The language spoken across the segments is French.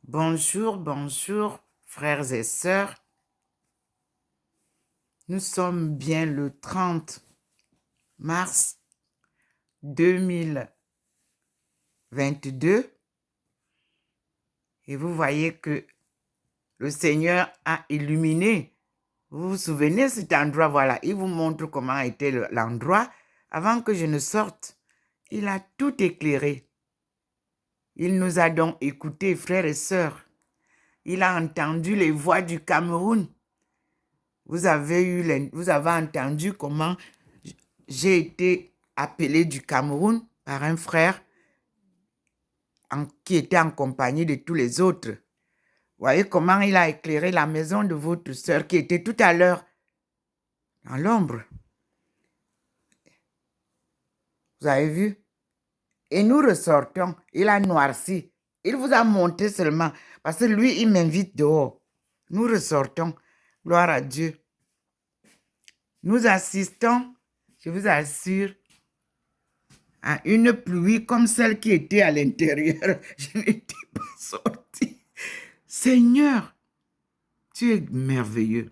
Bonjour, bonjour, frères et sœurs. Nous sommes bien le 30 mars 2022 et vous voyez que le Seigneur a illuminé. Vous vous souvenez de cet endroit, voilà. Il vous montre comment était l'endroit avant que je ne sorte. Il a tout éclairé. Il nous a donc écoutés, frères et sœurs. Il a entendu les voix du Cameroun. Vous avez entendu comment j'ai été appelé du Cameroun par un frère qui était en compagnie de tous les autres. Vous voyez comment il a éclairé la maison de votre sœur qui était tout à l'heure dans l'ombre. Vous avez vu? Et nous ressortons. Il a noirci. Il vous a monté seulement parce que lui, il m'invite dehors. Nous ressortons. Gloire à Dieu. Nous assistons, je vous assure, à une pluie comme celle qui était à l'intérieur. Je n'étais pas sortie. Seigneur, tu es merveilleux.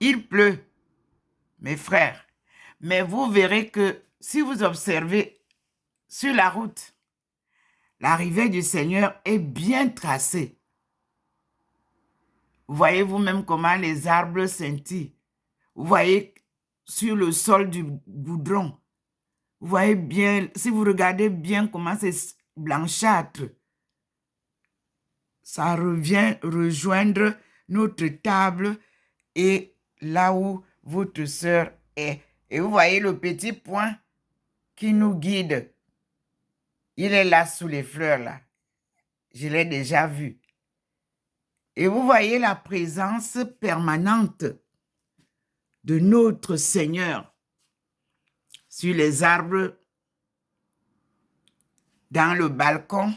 Il pleut, mes frères, mais vous verrez que si vous observez sur la route, l'arrivée du Seigneur est bien tracée. Vous voyez vous-même comment les arbres scintillent. Vous voyez sur le sol du goudron. Vous voyez bien, si vous regardez bien comment c'est blanchâtre, ça revient rejoindre notre table et là où votre sœur est. Et vous voyez le petit point qui nous guide. Il est là sous les fleurs, là. Je l'ai déjà vu. Et vous voyez la présence permanente de notre Seigneur sur les arbres, dans le balcon.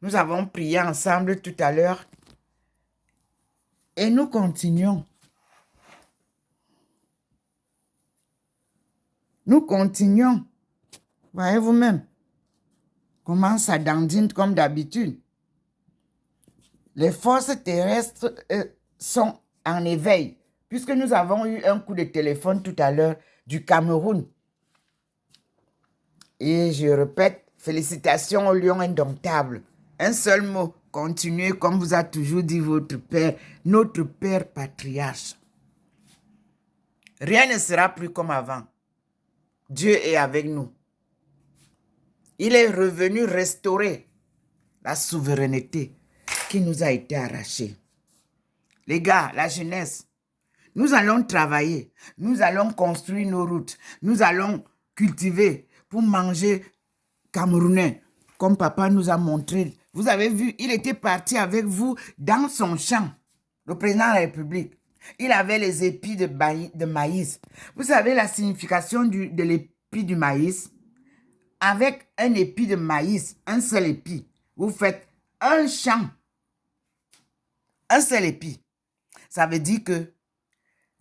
Nous avons prié ensemble tout à l'heure et nous continuons. Nous continuons. Voyez vous-même comment ça dandine comme d'habitude. Les forces terrestres sont en éveil, puisque nous avons eu un coup de téléphone tout à l'heure du Cameroun. Et je répète, félicitations au lion indomptable. Un seul mot, continuez comme vous a toujours dit votre Père, notre Père patriarche. Rien ne sera plus comme avant. Dieu est avec nous. Il est revenu restaurer la souveraineté qui nous a été arrachée. Les gars, la jeunesse, nous allons travailler, nous allons construire nos routes, nous allons cultiver pour manger camerounais, comme papa nous a montré. Vous avez vu, il était parti avec vous dans son champ, le président de la République. Il avait les épis de maïs. Vous savez la signification de l'épi du maïs? Avec un épi de maïs, un seul épi, vous faites un champ. Un seul épi. Ça veut dire que,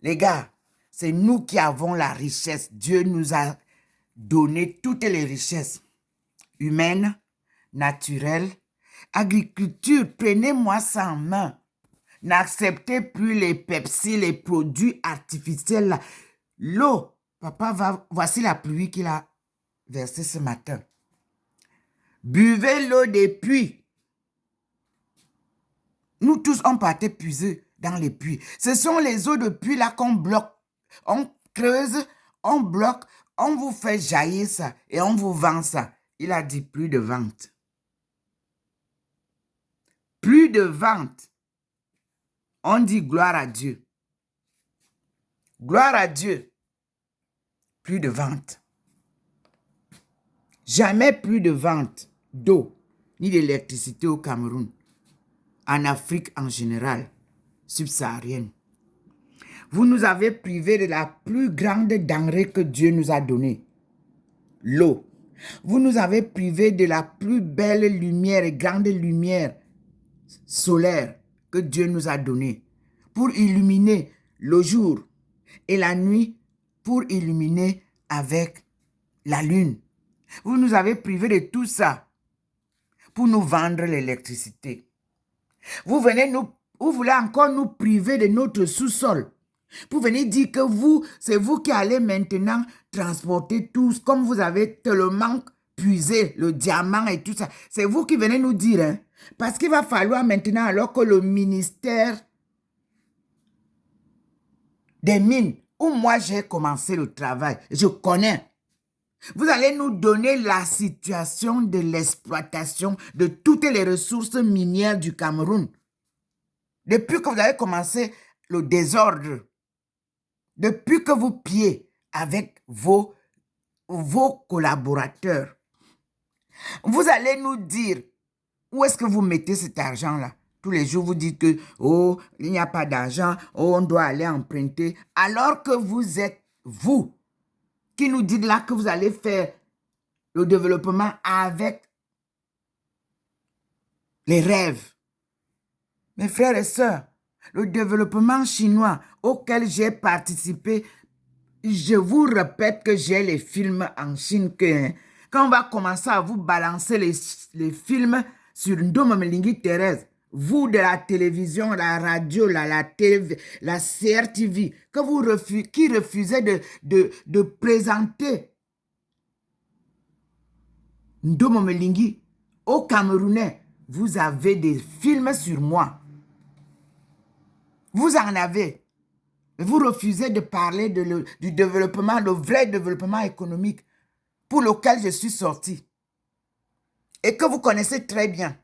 les gars, c'est nous qui avons la richesse. Dieu nous a donné toutes les richesses humaines, naturelles, agriculture. Prenez-moi ça en main. N'acceptez plus les Pepsi, les produits artificiels. L'eau, papa, voici la pluie qu'il a versée ce matin. Buvez l'eau des puits. Nous tous, on partait puiser dans les puits. Ce sont les eaux de puits là qu'on bloque. On creuse, on bloque, on vous fait jaillir ça et on vous vend ça. Il a dit plus de vente. Plus de vente. On dit gloire à Dieu. Gloire à Dieu. Plus de vente. Jamais plus de vente d'eau ni d'électricité au Cameroun. En Afrique en général, subsaharienne. Vous nous avez privés de la plus grande denrée que Dieu nous a donnée, l'eau. Vous nous avez privés de la plus belle lumière et grande lumière solaire que Dieu nous a donnée pour illuminer le jour et la nuit pour illuminer avec la lune Vous nous avez privés de tout ça pour nous vendre l'électricité. Vous voulez encore nous priver de notre sous-sol. Pour venir dire que c'est vous qui allez maintenant transporter tout, comme vous avez tellement puisé le diamant et tout ça. C'est vous qui venez nous dire, hein, parce qu'il va falloir maintenant, alors que le ministère des mines, où moi j'ai commencé le travail, je connais. Vous allez nous donner la situation de l'exploitation de toutes les ressources minières du Cameroun. Depuis que vous avez commencé le désordre, depuis que vous pillez avec vos collaborateurs, vous allez nous dire où est-ce que vous mettez cet argent-là. Tous les jours, vous dites que, oh, il n'y a pas d'argent, oh, on doit aller emprunter. Alors que vous êtes, vous, qui nous dites là que vous allez faire le développement avec les rêves. Mes frères et sœurs, le développement chinois auquel j'ai participé, je vous répète que j'ai les films en Chine que, hein, quand on va commencer à vous balancer les films sur Ndoma Melingi Thérèse, vous de la télévision, la radio, la CRTV, qui refusez de présenter Ndoma Melingi aux Camerounais, vous avez des films sur moi. Vous en avez. Vous refusez de parler du développement, le vrai développement économique pour lequel je suis sorti et que vous connaissez très bien.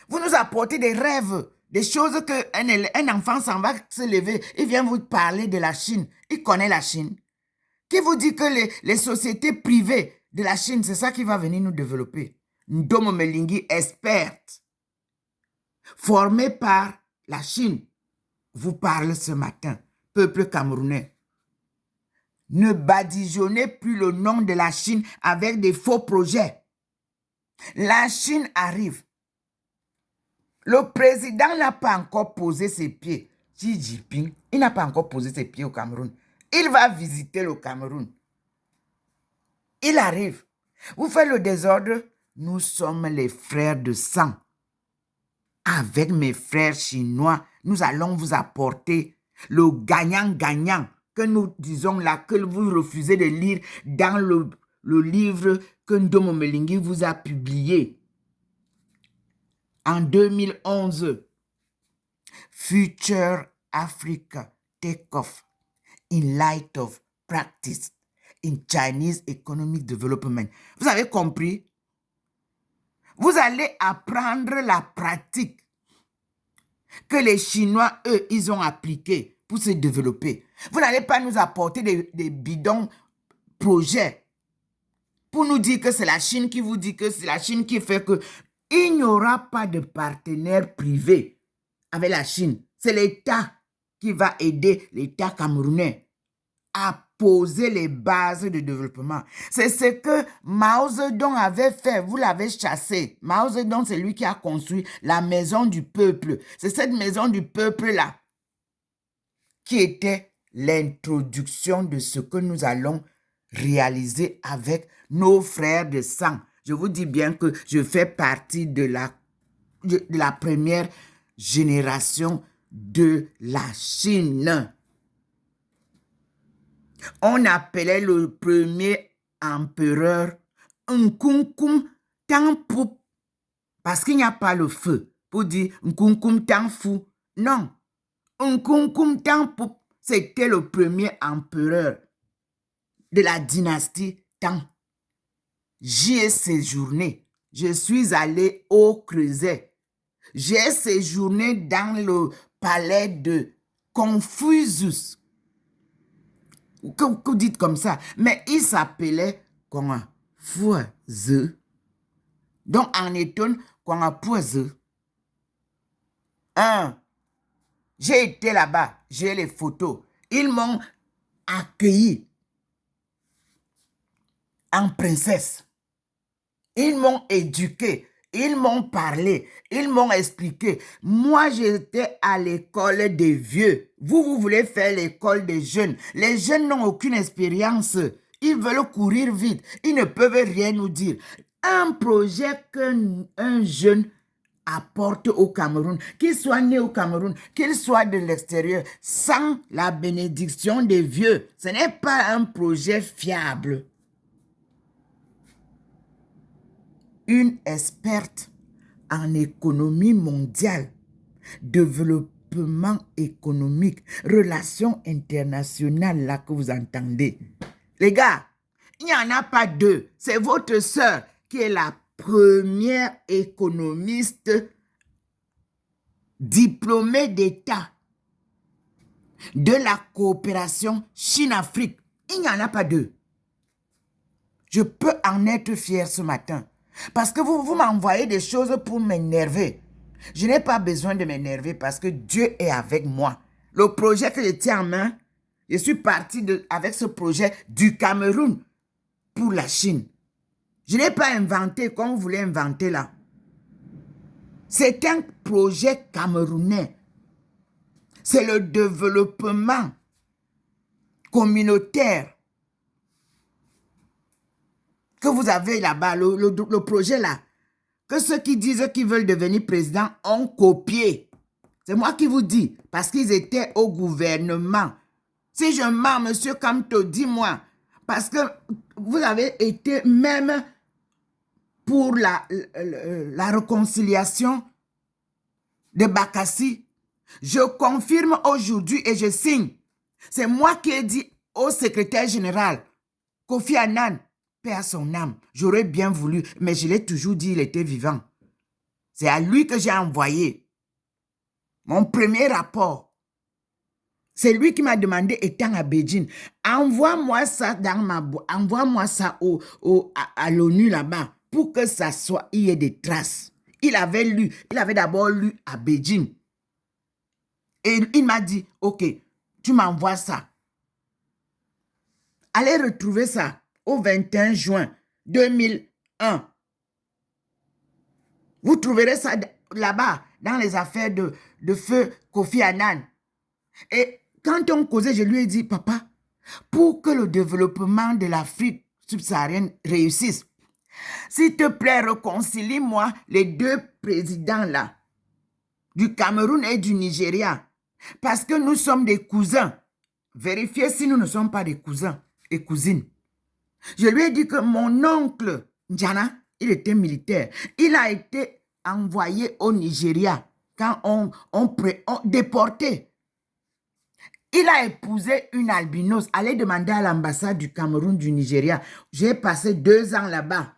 Vous nous apportez des rêves, des choses qu'un enfant s'en va se lever, il vient vous parler de la Chine. Il connaît la Chine. Qui vous dit que les sociétés privées de la Chine, c'est ça qui va venir nous développer? Ndoma Melingi, experte, formée par la Chine, vous parle ce matin. Peuple camerounais, ne badigeonnez plus le nom de la Chine avec des faux projets. La Chine arrive. Le président n'a pas encore posé ses pieds. Xi Jinping, il n'a pas encore posé ses pieds au Cameroun. Il va visiter le Cameroun. Il arrive. Vous faites le désordre. Nous sommes les frères de sang. Avec mes frères chinois, nous allons vous apporter le gagnant-gagnant que nous disons là, que vous refusez de lire dans le livre que Ndoma Melingi vous a publié en 2011. Future Africa Take-off in Light of Practice in Chinese Economic Development. Vous avez compris? Vous allez apprendre la pratique que les Chinois, eux, ils ont appliqué pour se développer. Vous n'allez pas nous apporter des bidons projets pour nous dire que c'est la Chine qui vous dit que c'est la Chine qui fait que il n'y aura pas de partenaire privé avec la Chine. C'est l'État qui va aider l'État camerounais à poser les bases de développement. C'est ce que Mao Zedong avait fait. Vous l'avez chassé. Mao Zedong, c'est lui qui a construit la maison du peuple. C'est cette maison du peuple-là qui était l'introduction de ce que nous allons réaliser avec nos frères de sang. Je vous dis bien que je fais partie de la première génération de la Chine. On appelait le premier empereur Nkunkum Tangpup parce qu'il n'y a pas le feu pour dire Nkunkum Tangfu. Non, Nkunkum Tangpup, c'était le premier empereur de la dynastie Tang. J'y ai séjourné. Je suis allé au Creuset. J'ai séjourné dans le palais de Confucius. Que vous dites comme ça. Mais il s'appelait comment? Fueze. Donc, en étonne, comment Fueze. J'ai été là-bas. J'ai les photos. Ils m'ont accueilli en princesse. Ils m'ont éduqué. Ils m'ont parlé. Ils m'ont expliqué. Moi, j'étais à l'école des vieux. Vous voulez faire l'école des jeunes. Les jeunes n'ont aucune expérience. Ils veulent courir vite. Ils ne peuvent rien nous dire. Un projet qu'un jeune apporte au Cameroun, qu'il soit né au Cameroun, qu'il soit de l'extérieur, sans la bénédiction des vieux, ce n'est pas un projet fiable. Une experte en économie mondiale, développement économique, relations internationales, là que vous entendez. Les gars, il n'y en a pas deux. C'est votre sœur qui est la première économiste diplômée d'État de la coopération Chine-Afrique. Il n'y en a pas deux. Je peux en être fier ce matin. Parce que vous m'envoyez des choses pour m'énerver. Je n'ai pas besoin de m'énerver parce que Dieu est avec moi. Le projet que je tiens en main, je suis parti avec ce projet du Cameroun pour la Chine. Je n'ai pas inventé comme vous voulez inventer là. C'est un projet camerounais. C'est le développement communautaire que vous avez là-bas, le projet là, que ceux qui disent qu'ils veulent devenir président ont copié. C'est moi qui vous dis, parce qu'ils étaient au gouvernement. Si je mens, monsieur Kamto, dis-moi, parce que vous avez été même pour la réconciliation de Bakassi. Je confirme aujourd'hui et je signe. C'est moi qui ai dit au secrétaire général, Kofi Annan, paix à son âme. J'aurais bien voulu, mais je l'ai toujours dit, il était vivant. C'est à lui que j'ai envoyé mon premier rapport. C'est lui qui m'a demandé, étant à Beijing, envoie-moi ça envoie-moi ça à l'ONU là-bas pour que ça soit, il y ait des traces. Il avait d'abord lu à Beijing. Et il m'a dit, ok, tu m'envoies ça. Allez retrouver ça au 21 juin 2001. Vous trouverez ça là-bas, dans les affaires de feu Kofi Annan. Et quand on causait, je lui ai dit, papa, pour que le développement de l'Afrique subsaharienne réussisse, s'il te plaît, réconcilie-moi les deux présidents là, du Cameroun et du Nigeria, parce que nous sommes des cousins. Vérifiez si nous ne sommes pas des cousins et cousines. Je lui ai dit que mon oncle, Njana, il était militaire. Il a été envoyé au Nigeria quand on déporté. Il a épousé une albinos. Allez demander à l'ambassade du Cameroun, du Nigeria. J'ai passé 2 ans là-bas.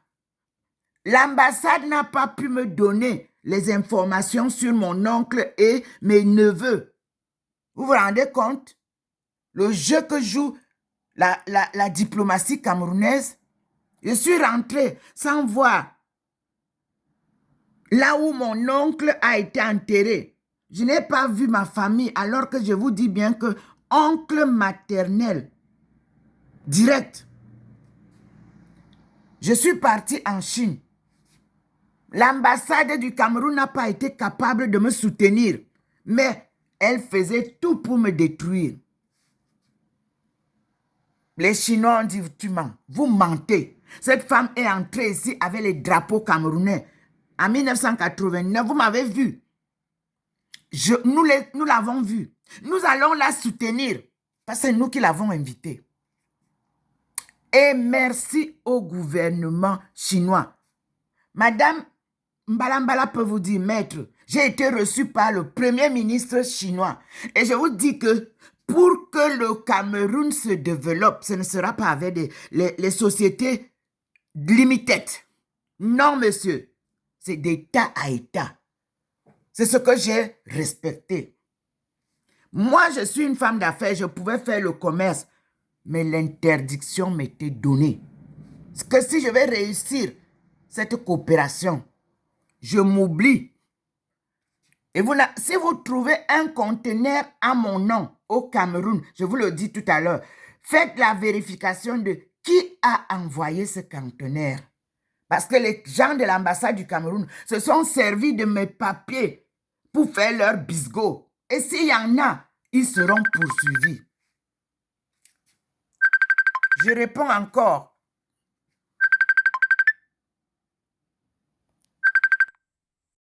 L'ambassade n'a pas pu me donner les informations sur mon oncle et mes neveux. Vous vous rendez compte? Le jeu que joue la diplomatie camerounaise. Je suis rentré sans voir là où mon oncle a été enterré. Je n'ai pas vu ma famille alors que je vous dis bien que oncle maternel, direct. Je suis parti en Chine. L'ambassade du Cameroun n'a pas été capable de me soutenir, mais elle faisait tout pour me détruire. Les Chinois ont dit, tu mens, vous mentez. Cette femme est entrée ici avec les drapeaux camerounais. En 1989, vous m'avez vu. Nous l'avons vue. Nous allons la soutenir parce que c'est nous qui l'avons invitée. Et merci au gouvernement chinois. Madame Mbalambala peut vous dire, maître, j'ai été reçu par le premier ministre chinois. Et je vous dis que pour que le Cameroun se développe, ce ne sera pas avec les sociétés limitées. Non, monsieur. C'est d'État à État. C'est ce que j'ai respecté. Moi, je suis une femme d'affaires, je pouvais faire le commerce, mais l'interdiction m'était donnée. C'est que si je vais réussir cette coopération, je m'oublie. Et si vous trouvez un conteneur à mon nom au Cameroun, je vous le dis tout à l'heure, faites la vérification de qui a envoyé ce conteneur. Parce que les gens de l'ambassade du Cameroun se sont servis de mes papiers pour faire leur bisgo. Et s'il y en a, ils seront poursuivis. Je réponds encore.